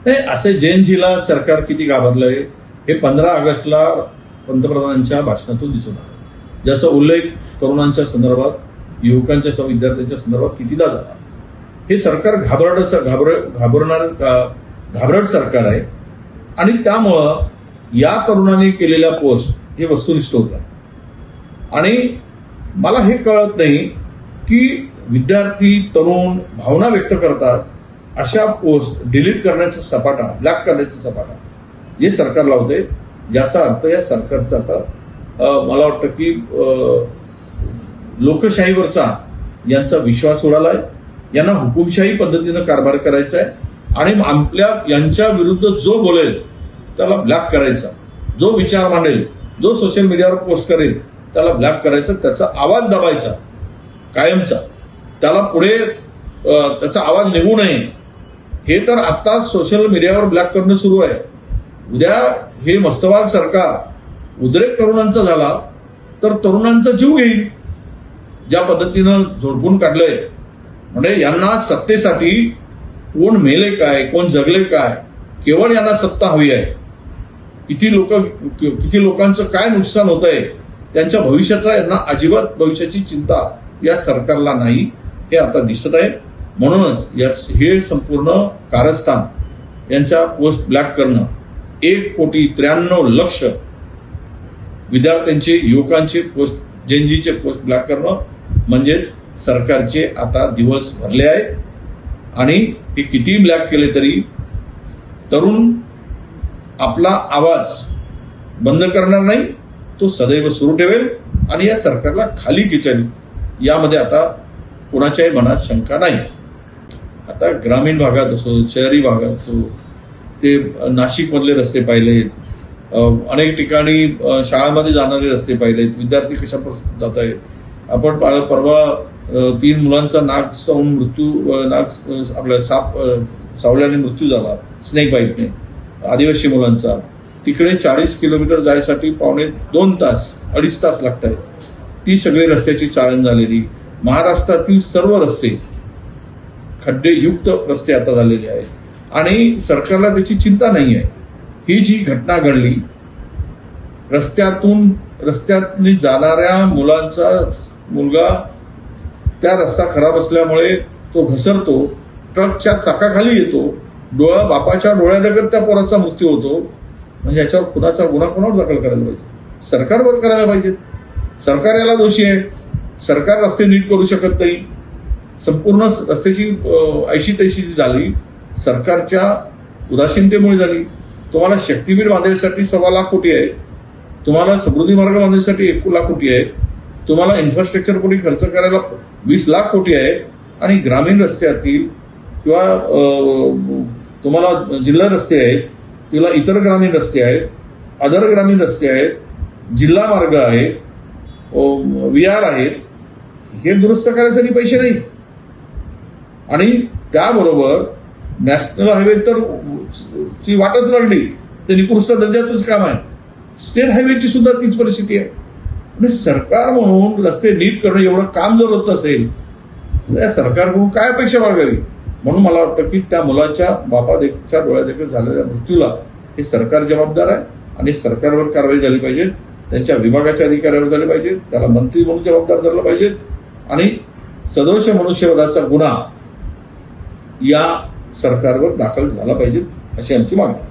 नाही, असे जयंतीला सरकार किती घाबरलंय हे 15 ऑगस्टला पंतप्रधानांच्या भाषणातून दिसून आलं. ज्याचा उल्लेख तरुणांच्या संदर्भात, युवकांच्या विद्यार्थ्यांच्या संदर्भात कितीदा झाला. हे सरकार घाबरट सरकार आहे आणि त्यामुळं या तरुणांनी केलेल्या पोस्ट हे वस्तुनिष्ठ होत आहे. आणि मला हे कळत नाही की विद्यार्थी तरुण भावना व्यक्त करतात, अशा पोस्ट डिलीट करण्याचा सपाटा, ब्लॅक करण्याचा सपाटा हे सरकार लावते. याचा अर्थ या सरकारचा आता मला वाटतं की लोकशाहीवरचा यांचा विश्वास उडालाय. यांना हुकुमशाही पद्धतीनं कारभार करायचा आहे आणि यांच्या विरुद्ध जो बोलेल त्याला ब्लॅक करायचा, जो विचार मांडेल, जो सोशल मीडियावर पोस्ट करेल त्याला ब्लॅक करायचं, त्याचा आवाज दाबायचा कायमचा, त्याला पुढे त्याचा आवाज निघू नये. हे तर आता सोशल मीडियावर ब्लॅक करणं सुरू आहे. उद्या हे मस्तवाल सरकार उद्रेक तरुणांचा झाला तर तरुणांचा जीव घेईल. ज्या पद्धतीनं झोडपून काढलंय, म्हणजे यांना सत्तेसाठी कोण मेले काय, कोण जगले काय, केवळ यांना सत्ता हवी आहे. किती लोकांचं काय नुकसान होत आहे, त्यांच्या भविष्याचा यांना अजिबात भविष्याची चिंता या सरकारला नाही, हे आता दिसत आहे. म्हणूनच हे संपूर्ण कारस्थान यांच्या पोस्ट ब्लॅक करणं, 1,93,00,000 विद्यार्थ्यांचे, युवकांचे पोस्ट, जेनजीचे पोस्ट ब्लॅक करणं म्हणजेच सरकारचे आता दिवस भरले आहेत. आणि हे कितीही ब्लॅक केले तरी तरुण आपला आवाज बंद करणार नाही, तो सदैव सुरू ठेवेल आणि या सरकारला खाली खिचेल, यामध्ये आता कोणाच्याही मनात शंका नाही. आता ग्रामीण भागात असो, शहरी भागात असो, ते नाशिकमधले रस्ते पाहिलेत, अनेक ठिकाणी शाळांमध्ये जाणारे रस्ते पाहिलेत, विद्यार्थी कशा परिस्थितीत जात आहेत. आपण परवा 3 मुलांचा नाक चावून आपल्या साप चावल्याने मृत्यू झाला, स्नेक बाईटने, आदिवासी मुलांचा. तिकडे 40 किलोमीटर जायसाठी 2 तास 2.5 तास लागत आहेत. ती सगळी रस्त्याची चाळण झालेली. महाराष्ट्रातील सर्व रस्ते खड्डेयुक्त रस्ते आता झालेले आहेत आणि सरकारला त्याची चिंता नाही आहे. ही जी घटना घडली, रस्त्यातून जाणाऱ्या मुलगा त्या रस्ता खराब असल्यामुळे तो घसरतो, ट्रकच्या चाकाखाली येतो, बापाच्या डोळ्यादगत त्या पोराचा मृत्यू होतो. म्हणजे याच्यावर खुनाचा गुन्हा कोणावर दाखल करायला पाहिजे? सरकारवर करायला पाहिजे. सरकार याला दोषी आहे. सरकार रस्ते नीट करू शकत नाही. संपूर्ण रस्त्याची 80-83 झाली सरकारच्या उदासीनतेमुळे झाली. तुम्हाला शक्तीपीठ बांधण्यासाठी 1.25 कोटी आहे, तुम्हाला समृद्धी मार्ग बांधण्यासाठी 1 लाख कोटी आहे, तुम्हाला इन्फ्रास्ट्रक्चर कोटी खर्च करायला 20 लाख कोटी आहे. आणि ग्रामीण रस्त्यातील किंवा तुम्हाला जिल्हा रस्ते आहेत, तिला इतर ग्रामीण रस्ते आहेत, अदर ग्रामीण रस्ते आहेत, जिल्हा मार्ग आहे, विहार आहेत, हे दुरुस्त करण्यासाठी पैसे नाही. आणि त्याबरोबर नॅशनल हायवे तर ची वाटच लागली, ते निकृष्ट दर्जाचंच काम आहे. स्टेट हायवेची सुद्धा तीच परिस्थिती आहे. आणि सरकार म्हणून रस्ते नीट करणं एवढं काम जर होत असेल तर या सरकारकडून काय अपेक्षा बाळगावी? म्हणून मला वाटतं की त्या मुलाच्या बापाच्या डोळ्यादेखील झालेल्या मृत्यूला हे सरकार जबाबदार आहे आणि सरकारवर कारवाई झाली पाहिजे, त्यांच्या विभागाच्या अधिकाऱ्यावर झाली पाहिजे, त्याला मंत्री म्हणून जबाबदार धरलं पाहिजे आणि सदोष मनुष्यवधाचा गुन्हा या सरकारवर दाखल झाला पाहिजे, अशी आमची मागणी आहे.